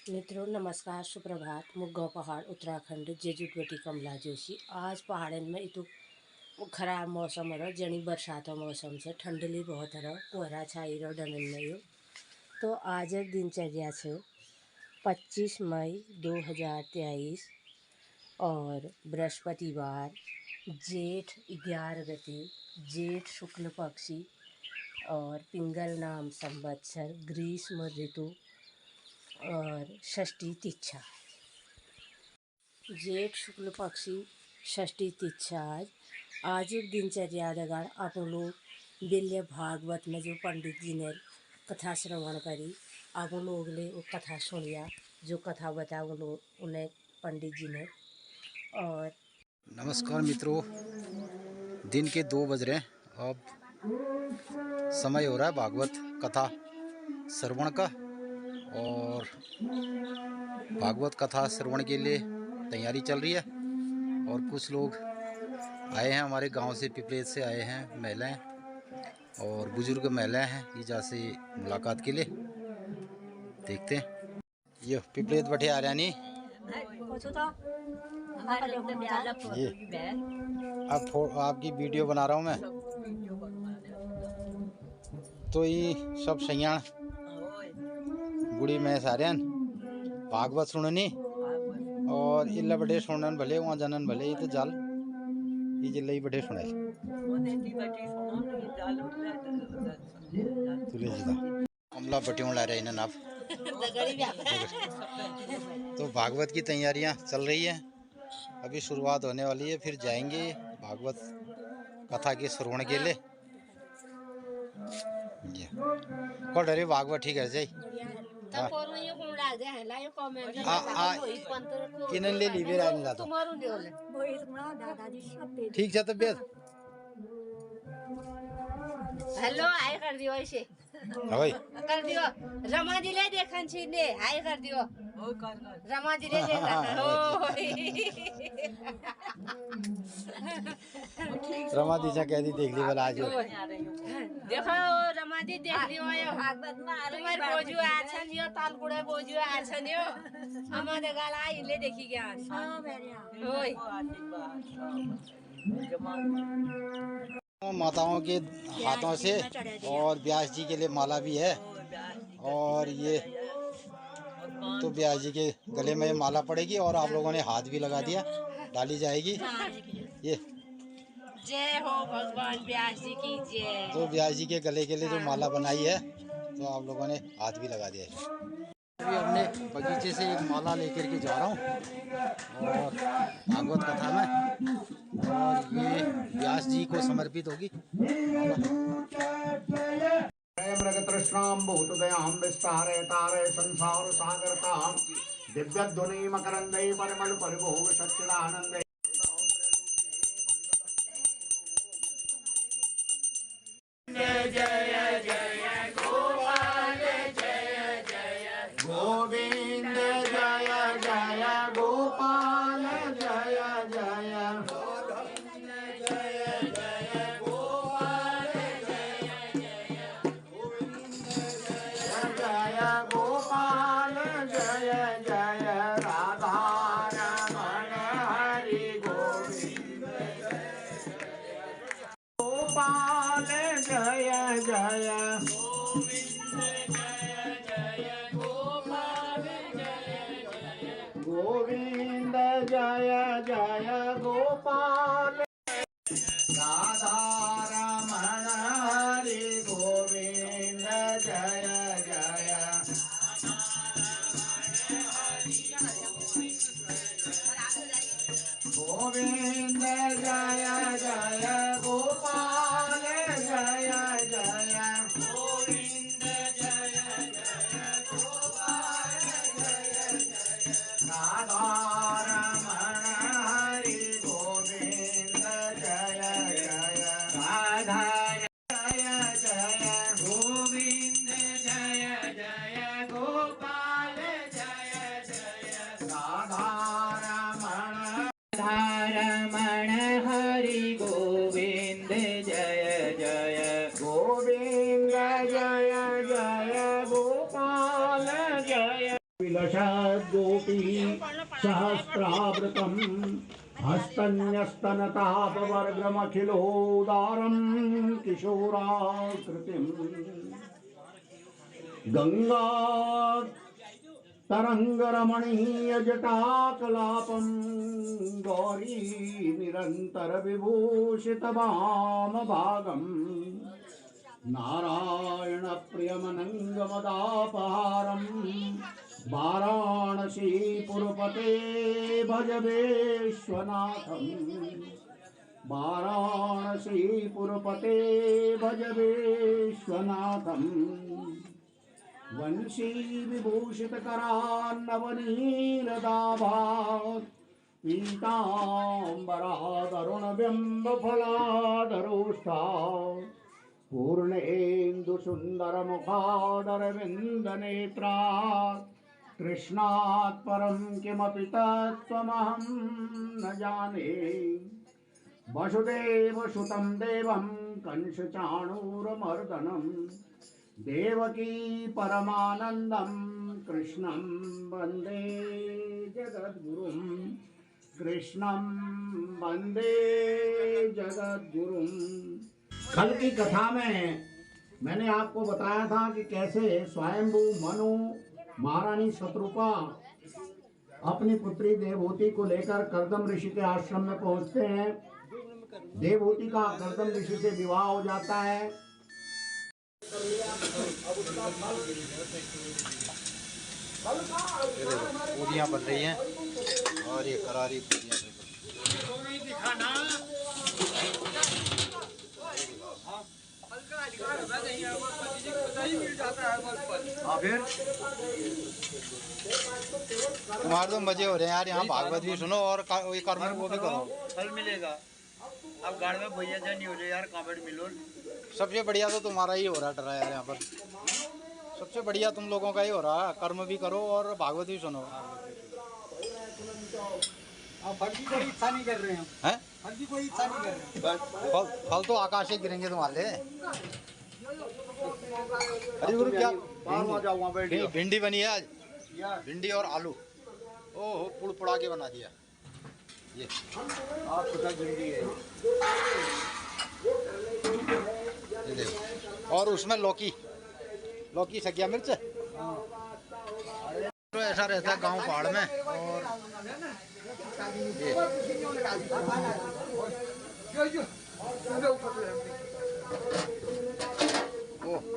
मित्रों नमस्कार, सुप्रभात। मुगाव पहाड़ उत्तराखंड जेजुटवटी कमला जोशी। आज पहाड़न में इतु खराब मौसम रहा, जनी बरसात मौसम से ठंडली बहुत रहा, कोहरा छाई रहा डनन में यो। तो आज दिनचर्या से 25 मई 2023 और बृहस्पतिवार, जेठ 11 गते, जेठ शुक्ल पक्षी और पिंगल नाम संवत्सर, ग्रीष्म ऋतु और षष्ठी तिच्छा। जेठ शुक्ल पक्षी षष्ठी तिच्छा। आज दिनचर्या दगाड़ आप लोग दिल्य भागवत में जो पंडित जी ने कथा श्रवण करी, आप लोग ले वो कथा सुनिया, जो कथा बता वो लोग उन्हें पंडित जी ने। और नमस्कार मित्रों, दिन के 2 बज रहे हैं। अब समय हो रहा है भागवत कथा श्रवण का, और भागवत कथा श्रवण के लिए तैयारी चल रही है। और कुछ लोग आए हैं हमारे गांव से, पिपलेत से आए हैं, महिलाएं और बुजुर्ग महिलाएं हैं ईजा से मुलाकात के लिए। देखते हैं। ये पिपलेत बैठे आ रहा नहीं ये अब आपकी वीडियो बना रहा हूँ मैं, तो ये सब सयाण बुढ़ी में सारे भागवत सुननी और इला बड़े सुनन भले वहाँ जनन भले, ये तो जल ये जिले बड़े सुने कमला बटियों ला रहे इन्हें। तो भागवत की तैयारियां चल रही हैं, अभी शुरुआत होने वाली है, फिर जाएंगे भागवत कथा के श्रवण के लिए। को डरे भागवत ठीक है जाई किन ले ली बेरा नहीं लाता ठीक है तबियत हेलो हाय कर दियो ऐसे भाई कर दियो रमा जी ले देखन छी ने हाय कर दियो रमा जी ले देखन रमा दीजा कह दी देख ली वाला आज देखो रमा जी देख लियो आयो भागवत में तुम्हार बोजू आछन यो तालगुड़े बोजू आछन यो हमारे गाला इले देखी गया हां मेरिया ओए माताओं के हाथों से, और व्यास जी के लिए माला भी है। और ये तो व्यास जी के गले में माला पड़ेगी और आप लोगों ने हाथ भी लगा दिया, डाली जाएगी। ये जय हो भगवान व्यास जी की जय। तो व्यास जी के गले के लिए जो माला बनाई है, तो आप लोगों ने हाथ भी लगा दिया है। अभी अपने बगीचे से एक माला लेकर के जा रहा हूँ और भागवत कथा में, और ये व्यास जी को समर्पित होगी। मृगतृष्णां भूतदयां विस्तारे तारे संसार सागरतां दिव्यध्वनि मकरंदै परिमल परिभोग सच्चिदानंदै। जय जय गोपाल जय जय गोविंद जय जय गोपाल जय जय गोविंद जय जय गोपाल जय जय जय गोपाल जय जय राधा रमण हरि गोविंद गोपाल जय जय गोविंद जय जय गोपाल राधा रमण हरि गोविंद जय जय गोविंद जय जय गोपाल जय जय गोविंद जय जय गोपाल जय जय राधा रमण हरि गोविंद जय जय राधा जय जय गोविंद जय जय गोपाल जय जय राधा रमण हरि गोविंद जय विलसद्गोपी सहस्रावृतम् हस्तन्यस्तनतापवर्गमखिलोदारं किशोराकृतिम् गंगा तरंगरमणीयजटाकलापं गौरी निरन्तरविभूषितवामभागम् नारायणप्रियमनङ्गमदापहारम् वाराणसीपुरपते भज विश्वनाथम् वाराणसीपुरपते भज विश्वनाथम् वंशी विभूषितकरान्नवनीरदाभात् पीताम्बरादरुणबिम्बफलादरोष्ठात् पूर्णेन्दुसुन्दरमुखादरविन्दनेत्रात् कृष्णात् परं किमपि तत्त्वमहं न जाने वसुदेवसुतं देवं कंसचाणूरमर्दनम् देवकी परमानंदं कृष्णं वंदे जगद्गुरुं कृष्णं वंदे जगद्गुरुं। कल की कथा में मैंने आपको बताया था कि कैसे स्वयंभू मनु महारानी शत्रुपा अपनी पुत्री देवहूति को लेकर कर्दम ऋषि के आश्रम में पहुंचते हैं। देवहूति का कर्दम ऋषि से विवाह हो जाता है। पूरियाँ बन रही हैं और ये करारी पूरियाँ फिर तुम्हारे तो मजे हो रहे हैं यार। यहाँ भागवत भी सुनो और ये कर्म वो भी करो, फल मिलेगा। अब गाड़ में भैया जा नहीं हो रहे यार, कांबेड़ मिलो। सबसे बढ़िया तो तुम्हारा ही हो रहा है यार। यहाँ पर सबसे बढ़िया तुम लोगों का ही हो रहा है। कर्म भी करो और भागवत भी सुनो। फल की कोई इच्छा नहीं कर रहे हैं। हैं? फल की कोई इच्छा नहीं कर रहे हैं। फल तो आकाश से गिरेंगे तुम्हारे। अरे गुरु क्या भिंडी बनी है आज? भिंडी और आलू। ओहो पुड़ पुड़ा के बना दिया ये। भिंडी है ये देखो, और उसमें लौकी सकिया मिर्च। तो ऐसा रहता है गांव पहाड़ में। और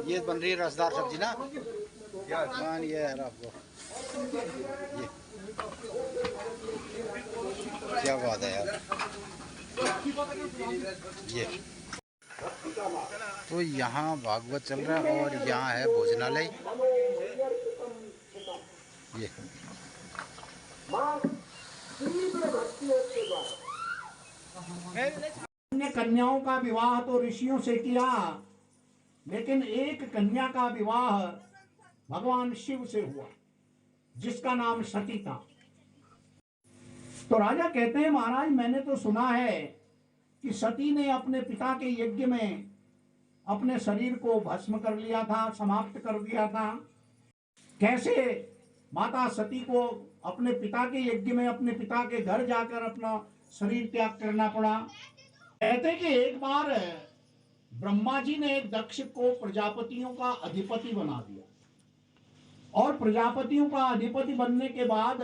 ये बन रही है रसदार सब्जी ना। ये है आपको ये क्या बात है यार। ये तो यहाँ भागवत चल रहा है और यहाँ है भोजनालय। ये अन्य कन्याओं का विवाह तो ऋषियों से किया, लेकिन एक कन्या का विवाह भगवान शिव से हुआ जिसका नाम सती था। तो राजा कहते हैं महाराज मैंने तो सुना है कि सती ने अपने पिता के यज्ञ में अपने शरीर को भस्म कर लिया था, समाप्त कर दिया था। कैसे माता सती को अपने पिता के यज्ञ में अपने पिता के घर जाकर अपना शरीर त्याग करना पड़ा। कहते कि एक बार ब्रह्मा जी ने दक्ष को प्रजापतियों का अधिपति बना दिया और प्रजापतियों का अधिपति बनने के बाद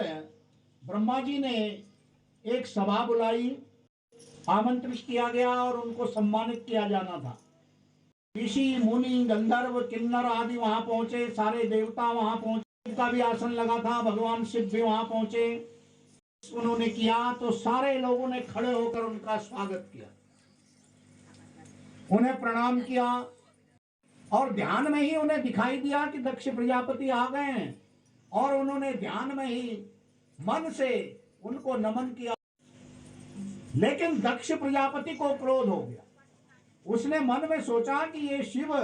ब्रह्मा जी ने एक सभा बुलाई, आमंत्रित किया गया और उनको सम्मानित किया जाना था। ऋषि मुनि गंधर्व किन्नर आदि वहां पहुंचे, सारे देवता वहां पहुंचे, उनका भी आसन लगा था, भगवान शिव भी वहां पहुंचे। उन्होंने किया तो सारे लोगों ने खड़े होकर उनका स्वागत किया, उन्हें प्रणाम किया और ध्यान में ही उन्हें दिखाई दिया कि दक्ष प्रजापति आ गए हैं और उन्होंने ध्यान में ही मन से उनको नमन किया। लेकिन दक्ष प्रजापति को क्रोध हो गया। उसने मन में सोचा कि ये शिव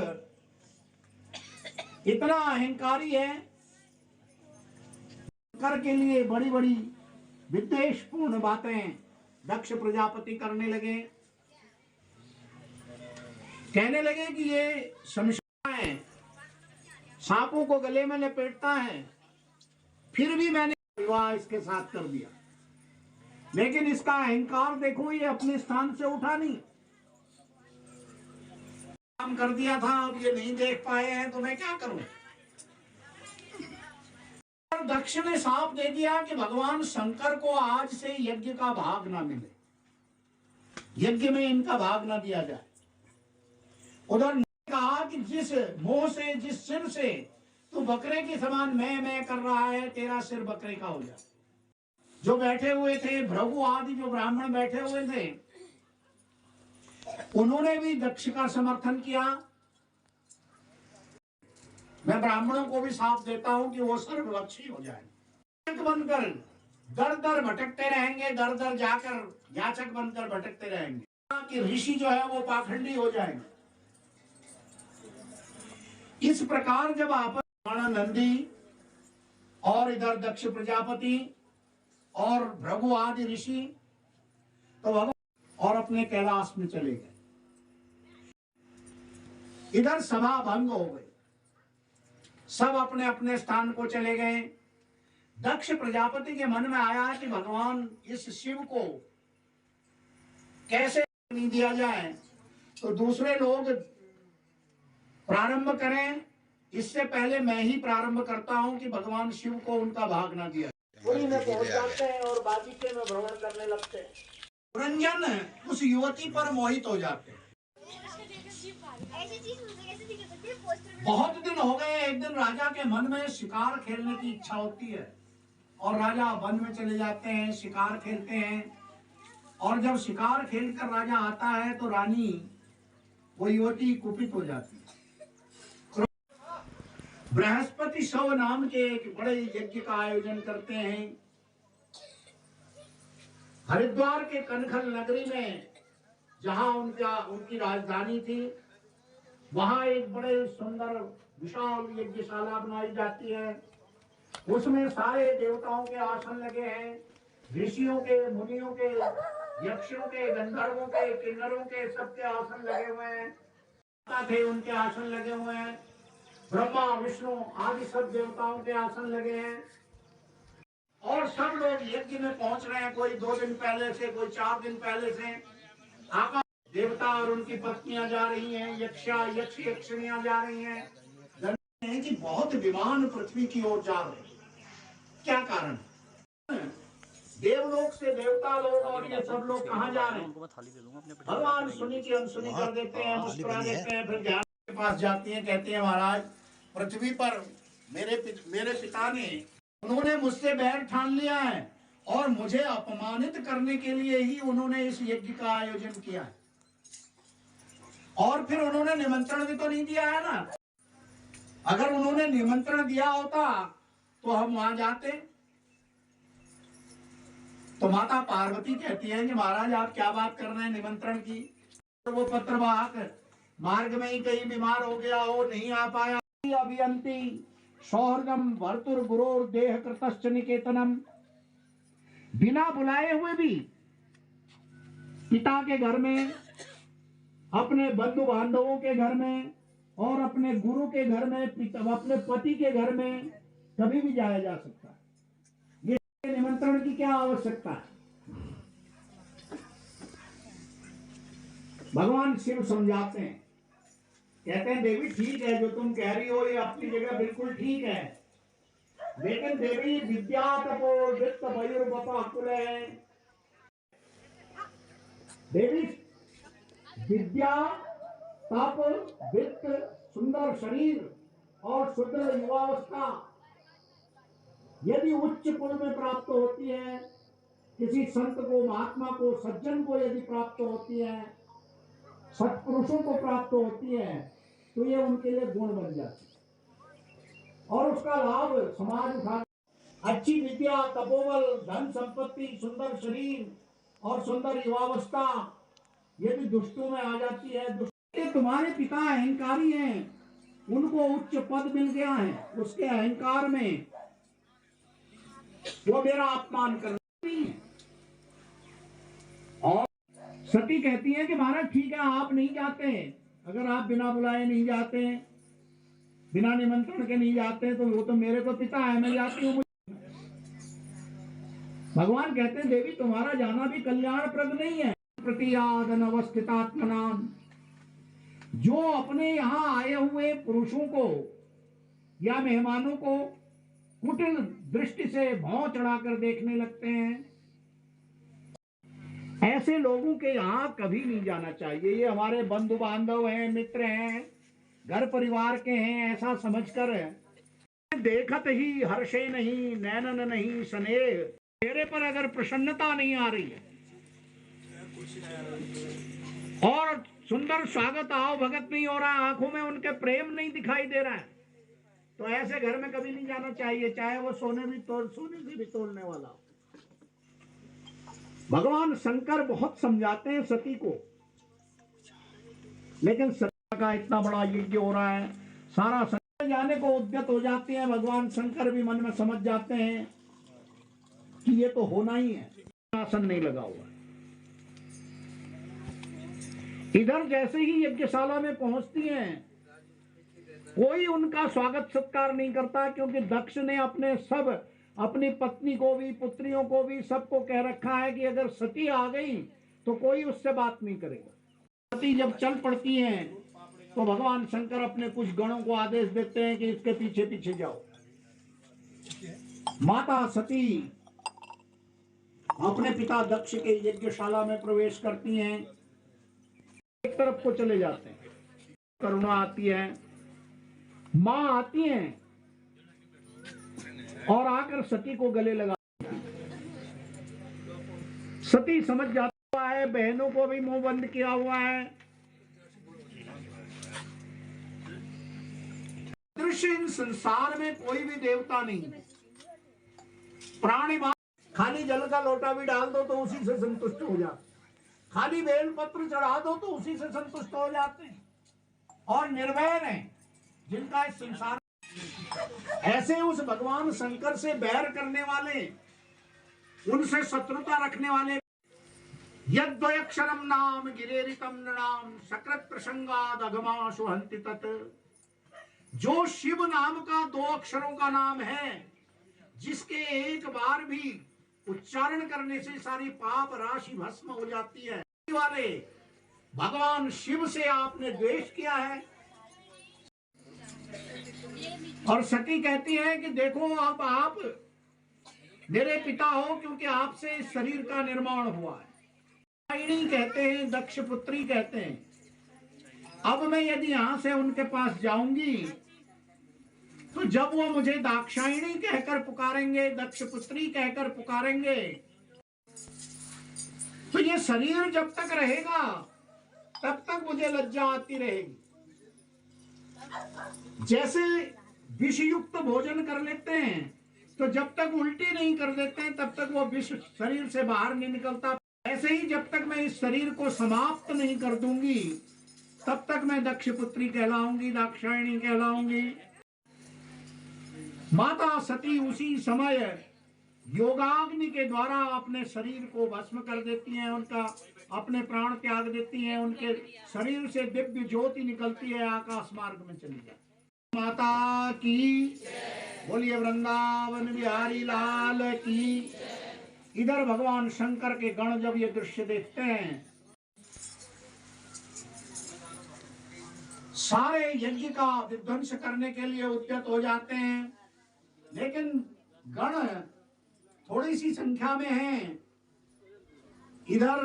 इतना अहंकारी है, कर के लिए बड़ी बड़ी विद्वेषपूर्ण बातें दक्ष प्रजापति करने लगे। कहने लगे कि ये संसार है, सांपों को गले में लपेटता है फिर भी मैंने विवाह इसके साथ कर दिया, लेकिन इसका अहंकार देखो, ये अपने स्थान से उठा नहीं। काम कर दिया था, अब ये नहीं देख पाए हैं तो मैं क्या करूं। और दक्ष ने साफ दे दिया कि भगवान शंकर को आज से यज्ञ का भाग ना मिले, यज्ञ में इनका भाग ना दिया जाए। उधर ने कहा कि जिस मुंह से, जिस सिर से तू बकरे के समान मैं कर रहा है, तेरा सिर बकरे का हो जाए। जो बैठे हुए थे भृगु आदि, जो ब्राह्मण बैठे हुए थे, उन्होंने भी दक्ष का समर्थन किया। मैं ब्राह्मणों को भी साफ देता हूं कि वो सर्वलक्षी हो जाए, बनकर दर दर भटकते रहेंगे, दर दर जाकर याचक बनकर भटकते रहेंगे कि ऋषि जो है वो पाखंडी हो जाएंगे। इस प्रकार जब आपस नंदी और इधर दक्ष प्रजापति और भृगु आदि ऋषि तो भगवान और अपने कैलाश में चले गए। इधर सभा भंग हो गई, सब अपने अपने स्थान को चले गए। दक्ष प्रजापति के मन में आया कि भगवान इस शिव को कैसे नहीं दिया जाए, तो दूसरे लोग प्रारंभ करें, इससे पहले मैं ही प्रारंभ करता हूं कि भगवान शिव को उनका भाग ना दिया। पुरी में पहुंच जाते हैं और बागीचे में भ्रमण करने लगते हैं। रंजन उस युवती पर मोहित हो जाते हैं। बहुत दिन हो गए, एक दिन राजा के मन में शिकार खेलने की इच्छा होती है और राजा वन में चले जाते हैं, शिकार खेलते हैं। और जब शिकार खेलकर राजा आता है तो रानी, वो युवती कुपित हो जाती है। बृहस्पति शव नाम के एक बड़े यज्ञ का आयोजन करते हैं। हरिद्वार के कनखल नगरी में, जहां उनकी राजधानी थी, वहां एक बड़े सुंदर विशाल यज्ञशाला बनाई जाती है। उसमें सारे देवताओं के आसन लगे हैं, ऋषियों के, मुनियों के, यक्षों के, गंधर्वों के, किन्नरों के, सबके आसन लगे हुए हैं। थे उनके आसन लगे हुए हैं, ब्रह्मा विष्णु आदि सब देवताओं के आसन लगे हैं। और सब लोग यज्ञ में पहुंच रहे हैं, कोई 2 दिन पहले से, कोई 4 दिन पहले से। आकाश देवता और उनकी पत्नियां जा रही हैं, यक्ष यक्षिणियां जा रही हैं। कि बहुत विमान पृथ्वी की ओर जा रहे हैं, क्या कारण? देवलोक से देवता लोग और ये सब लोग कहाँ जा रहे हैं? भगवान सुनी की अनसुनी कर देते हैं, मुस्कुरा देते हैं, फिर ज्ञान के पास जाती हैं, कहते हैं महाराज पृथ्वी पर मेरे पिता ने, उन्होंने मुझसे बैर ठान लिया है और मुझे अपमानित करने के लिए ही उन्होंने इस यज्ञ का आयोजन किया है। और फिर उन्होंने निमंत्रण भी तो नहीं दिया है ना। अगर उन्होंने निमंत्रण दिया होता तो हम वहां जाते। तो माता पार्वती कहती है कि महाराज आप क्या बात कर रहे हैं निमंत्रण की। तो वो पत्रवाहक मार्ग में ही कहीं बीमार हो गया हो, नहीं आ पाया। अभियंती सौहृदम भर्तुर गुरोर देह कृतश्च निकेतनम, बिना बुलाए हुए भी पिता के घर में, अपने बंधु बांधवों के घर में और अपने गुरु के घर में, अपने पति के घर में कभी भी जाया जा सकता है। ये निमंत्रण की क्या आवश्यकता है? भगवान शिव समझाते हैं, कहते हैं देवी ठीक है, जो तुम कह रही हो ये अपनी जगह बिल्कुल ठीक है, लेकिन देवी विद्या तपो वित्त वयुर्वपाकुल है। देवी विद्या, तप, वित्त, सुंदर शरीर और सुदृढ़ युवावस्था यदि उच्च कुल में प्राप्त होती है, किसी संत को, महात्मा को, सज्जन को यदि प्राप्त होती है, सत्पुरुषों को प्राप्त होती है, तो ये उनके लिए गुण बन जाती है और उसका लाभ समाज उठा। अच्छी विद्या, तपोबल, धन संपत्ति, सुंदर शरीर और सुंदर युवावस्था यदि दुष्टों में आ जाती है, तुम्हारे पिता अहंकारी हैं, उनको उच्च पद मिल गया है, उसके अहंकार में वो मेरा अपमान कर रही है। और सती कहती है कि महाराज ठीक है आप नहीं जाते, अगर आप बिना बुलाए नहीं जाते, बिना निमंत्रण के नहीं जाते, तो वो तो मेरे को पिता है, मैं जाती हूँ। भगवान कहते हैं देवी तुम्हारा जाना भी कल्याणप्रद नहीं है। प्रतियादन अवस्थितात्मनाम, जो अपने यहाँ आए हुए पुरुषों को या मेहमानों को कुटिल दृष्टि से भौं चढ़ाकर देखने लगते हैं, ऐसे लोगों के यहाँ कभी नहीं जाना चाहिए। ये हमारे बंधु बांधव हैं, मित्र हैं, घर परिवार के हैं, ऐसा समझकर देखत ही हर्षे नहीं, नैनन नहीं स्नेह, चेहरे पर अगर प्रसन्नता नहीं आ रही है और सुंदर स्वागत आओ भगत नहीं हो रहा, आंखों में उनके प्रेम नहीं दिखाई दे रहा है, तो ऐसे घर में कभी नहीं जाना चाहिए, चाहे वो सोने से भी तोड़ने वाला हो। भगवान शंकर बहुत समझाते हैं सती को, लेकिन सती का इतना बड़ा यज्ञ हो रहा है, सारा संकर जाने को उद्यत हो जाते हैं। भगवान शंकर भी मन में समझ जाते हैं कि ये तो होना ही है, आसन नहीं लगा हुआ। इधर जैसे ही यज्ञशाला में पहुंचती हैं, कोई उनका स्वागत सत्कार नहीं करता, क्योंकि दक्ष ने अपनी पत्नी को भी, पुत्रियों को भी, सबको कह रखा है कि अगर सती आ गई तो कोई उससे बात नहीं करेगा। सती जब चल पड़ती हैं तो भगवान शंकर अपने कुछ गणों को आदेश देते हैं कि इसके पीछे पीछे जाओ। माता सती अपने पिता दक्ष के यज्ञशाला में प्रवेश करती हैं, एक तरफ को चले जाते हैं। करुणा आती है, मां आती हैं और आकर सती को गले लगा। सती समझ जाता है, बहनों को भी मुंह बंद किया हुआ है। दृश्य इन संसार में कोई भी देवता नहीं, प्राणी खाली जल का लोटा भी डाल दो तो उसी से संतुष्ट हो जाते, खाली बेल पत्र चढ़ा दो तो उसी से संतुष्ट हो जाते हैं और निर्भय हैं जिनका इस संसार। ऐसे उस भगवान शंकर से बैर करने वाले, उनसे शत्रुता रखने वाले, यद्वयक्षरम नाम गिरेरितम नृणाम सकृत प्रसंगाद अगमाशु हन्ति तत्, जो शिव नाम का 2 अक्षरों का नाम है, जिसके एक बार भी उच्चारण करने से सारी पाप राशि भस्म हो जाती है, वाले भगवान शिव से आपने द्वेष किया है। और सती कहती है कि देखो अब आप मेरे पिता हो, क्योंकि आपसे इस शरीर का निर्माण हुआ है। दाक्षायणी कहते हैं, दक्ष पुत्री कहते हैं। अब मैं यदि यहां से उनके पास जाऊंगी तो जब वो मुझे दाक्षायणी कहकर पुकारेंगे, दक्ष पुत्री कहकर पुकारेंगे, तो ये शरीर जब तक रहेगा तब तक मुझे लज्जा आती रहेगी। जैसे विषयुक्त भोजन कर लेते हैं तो जब तक उल्टी नहीं कर देते हैं तब तक वो विष शरीर से बाहर नहीं निकलता, ऐसे ही जब तक मैं इस शरीर को समाप्त नहीं कर दूंगी तब तक मैं दक्ष पुत्री कहलाऊंगी, दाक्षायणी कहलाऊंगी। माता सती उसी समय योगाग्नि के द्वारा अपने शरीर को भस्म कर देती हैं, उनका अपने प्राण त्याग देती हैं, उनके शरीर से दिव्य ज्योति निकलती है, आकाश मार्ग में चली जाती। माता की बोलिए, वृंदावन बिहारी लाल की। इधर भगवान शंकर के गण जब ये दृश्य देखते हैं, सारे यज्ञ का विध्वंस करने के लिए उद्यत हो जाते हैं, लेकिन गण थोड़ी सी संख्या में हैं। इधर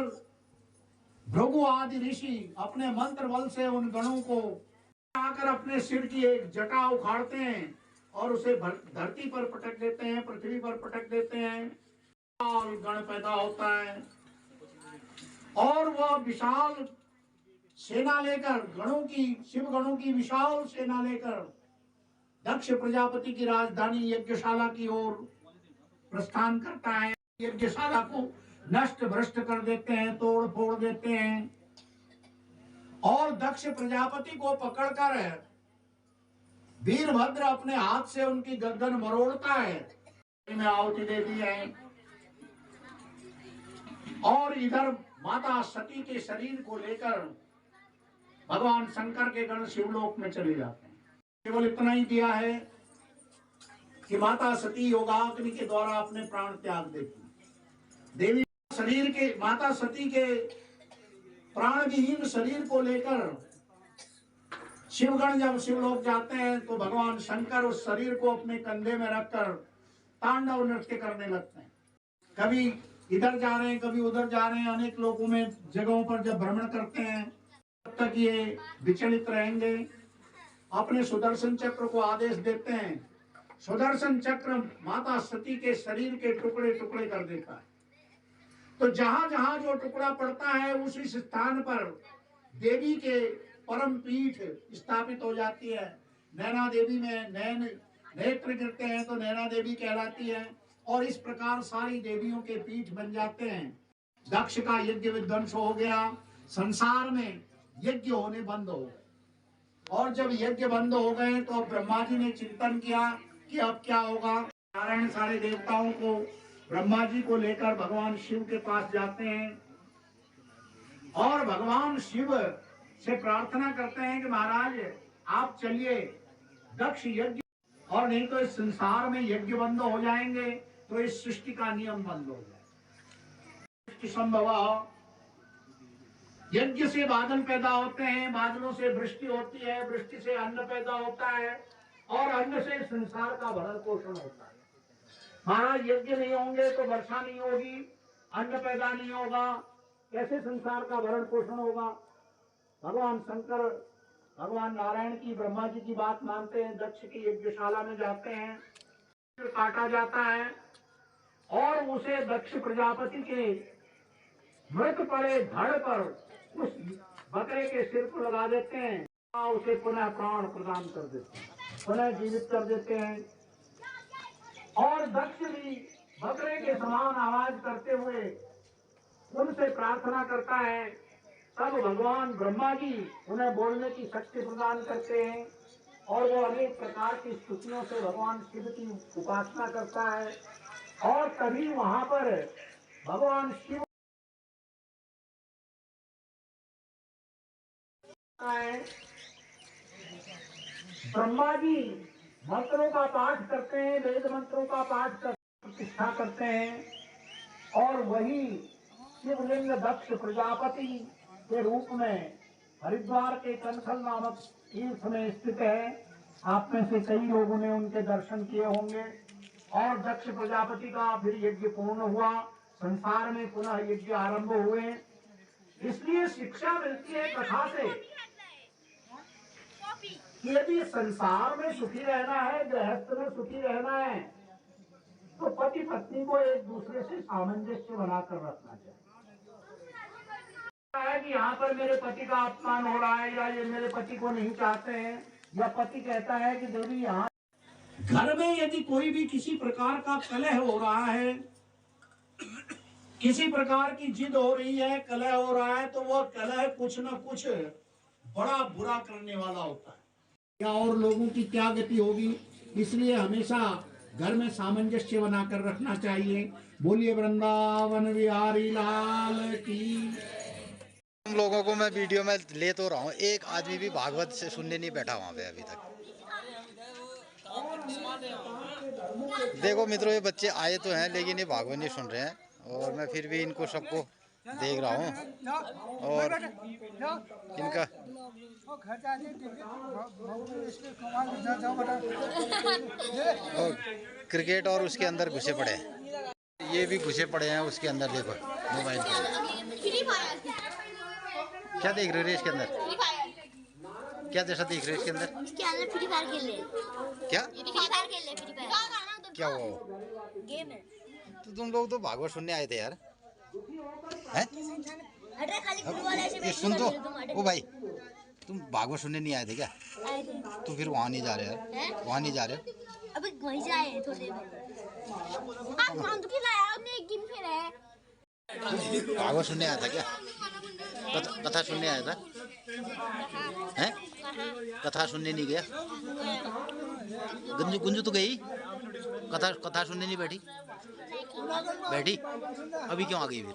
भृगु आदि ऋषि अपने मंत्र बल से उन गणों को आकर अपने सिर की एक जटा उखाड़ते हैं और उसे धरती पर पटक देते हैं, पृथ्वी पर पटक देते हैं। गण पैदा होता है और वह विशाल सेना लेकर, गणों की, शिव गणों की विशाल सेना लेकर दक्ष प्रजापति की राजधानी यज्ञशाला की ओर प्रस्थान करता है। यज्ञशाला को नष्ट भ्रष्ट कर देते हैं, तोड़ फोड़ देते हैं और दक्ष प्रजापति को पकड़कर वीरभद्र अपने हाथ से उनकी गर्दन मरोड़ता है, में आहुति दे दी है। और इधर माता सती के शरीर को लेकर भगवान शंकर के गण शिवलोक में चले जाते हैं। केवल इतना ही दिया है कि माता सती योगाग्नि के द्वारा अपने प्राण त्याग देती, देवी शरीर के, माता सती के प्राण विहीन शरीर को लेकर शिवगण जब शिवलोक जाते हैं तो भगवान शंकर उस शरीर को अपने कंधे में रखकर तांडव नृत्य करने लगते हैं। कभी इधर जा रहे हैं, कभी उधर जा रहे हैं, अनेक लोगों में जगहों पर जब भ्रमण करते हैं तब तक ये विचलित रहेंगे। अपने सुदर्शन चक्र को आदेश देते हैं। सुदर्शन चक्र माता सती के शरीर के टुकड़े टुकड़े कर देता है। तो जहां जहां जो टुकड़ा पड़ता है उस स्थान पर देवी के परम पीठ स्थापित हो जाती है। नैना देवी में नेत्र गिरते हैं तो नैना देवी कहलाती है। और इस प्रकार सारी देवियों के पीठ बन जाते हैं। दक्ष का यज्ञ विध्वंस हो गया, संसार में यज्ञ होने बंद हो गए। और जब यज्ञ बंद हो गए तो ब्रह्मा जी ने चिंतन किया कि अब क्या होगा। नारायण सारे देवताओं को, ब्रह्मा जी को लेकर भगवान शिव के पास जाते हैं और भगवान शिव से प्रार्थना करते हैं कि महाराज आप चलिए, दक्ष यज्ञ, और नहीं तो इस संसार में यज्ञ बंद हो जाएंगे तो इस सृष्टि का नियम बंद हो जाएगा। सृष्टि संभव, यज्ञ से बादल पैदा होते हैं, बादलों से वृष्टि होती है, वृष्टि से अन्न पैदा होता है और अन्न से संसार का भरण पोषण होता है। महाराज यज्ञ नहीं होंगे तो वर्षा नहीं होगी, अन्न पैदा नहीं होगा, कैसे संसार का भरण पोषण होगा। भगवान शंकर, भगवान नारायण की, ब्रह्मा जी की बात मानते हैं, दक्ष की यज्ञशाला में जाते हैं, काटा जाता है और उसे दक्ष प्रजापति के मृत पड़े धड़ पर उस बकरे के सिर को लगा देते हैं, उसे पुनः प्राण प्रदान कर देते हैं, पुनः जीवित कर देते हैं। और दक्ष भी बकरे के समान आवाज करते हुए उनसे प्रार्थना करता है। तब भगवान ब्रह्मा जी उन्हें बोलने की शक्ति प्रदान करते हैं और वो अनेक प्रकार की स्तुतियों से भगवान शिव की उपासना करता है। और तभी वहां पर भगवान शिव ब्रह्मा जी मंत्रों का पाठ करते हैं, वेद मंत्रों का पाठ कर प्रतिष्ठा करते हैं और वही शिवलिंग दक्ष प्रजापति के रूप में हरिद्वार के कनखल नामक तीर्थ में स्थित है। आप में से कई लोगों ने उनके दर्शन किए होंगे। और दक्ष प्रजापति का फिर यज्ञ पूर्ण हुआ, संसार में पुनः यज्ञ आरंभ हुए। इसलिए शिक्षा मिलती है कथा से कि यदि संसार में सुखी रहना है, गृहस्थ में सुखी रहना है, तो पति पत्नी को एक दूसरे से सामंजस्य बनाकर रखना चाहिए। है कि यहाँ पर मेरे पति का अपमान हो रहा है या ये मेरे पति को नहीं चाहते हैं, या पति कहता है कि देवी यहाँ घर में यदि कोई भी किसी प्रकार का कलह हो रहा है, किसी प्रकार की जिद हो रही है, कलह हो रहा है, तो वह कलह कुछ न कुछ बड़ा बुरा करने वाला होता है। क्या और लोगों की क्या गति होगी। इसलिए हमेशा घर में सामंजस्य बनाकर रखना चाहिए। बोलिए वृंदावन बिहारी लाल की। तुम लोगों को मैं वीडियो में ले तो रहा हूँ, एक आदमी भी भागवत से सुनने नहीं बैठा वहाँ पे अभी तक। देखो मित्रों, ये बच्चे आए तो हैं लेकिन ये भागवत नहीं सुन रहे हैं और मैं फिर भी इनको सबको देख रहा हूँ। और इनका और क्रिकेट और उसके अंदर घुसे पड़े हैं, ये भी घुसे पड़े हैं उसके अंदर। देखो मोबाइल क्या देख रहे हो इसके अंदर, क्या जैसा देख रहे हो इसके अंदर? फ्री फायर खेल रहे। क्या फ्री फायर खेल रहे? फ्री फायर क्या हुआ? गेम है। तो तुम लोग तो भागवत सुनने आए थे यार, हैं? अरे खाली फुटबॉल ऐसे ये सुन तो, ओ भाई तुम भागवत सुनने नहीं आए थे क्या? तो फिर वहाँ नहीं जा रहे यार, वहाँ नहीं जा रहे? अबे वहीं से आए थोड़ी देर में। आप कौन तो खिलाया आपने? एक गेम खेला है। भागवत सुनने आया था क्या? कथा सुनने आया था? हैं? कथा सुनने नहीं गया? गुंजू तो गई, कथा सुनने नहीं बैठी? बैठी? अभी क्यों आ गई फिर?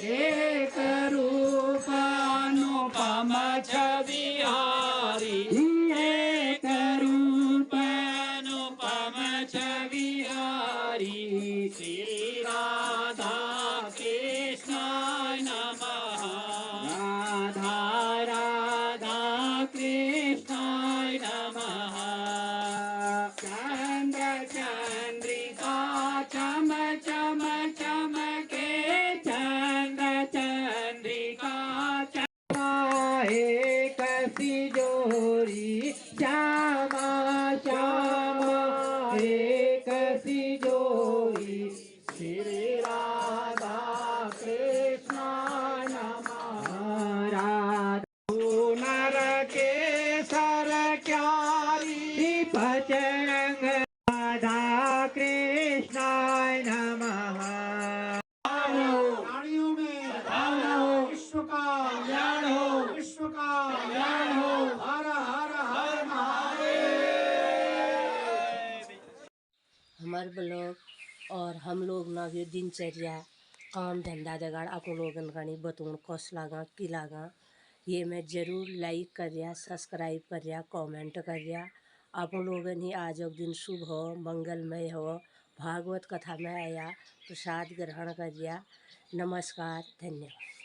एक रूप अनुपम छवि हमार ब्लॉग और हम लोग ना भी दिनचर्या काम धंधा दगाड़ अपन लोगन गणी बतून कस लागा की लागा ये मैं ज़रूर लाइक करिया सब्सक्राइब करिया कमेंट करिया। अपन लोगन ही आज और दिन शुभ हो मंगलमय हो भागवत कथा में आया प्रसाद ग्रहण करिया। नमस्कार धन्यवाद।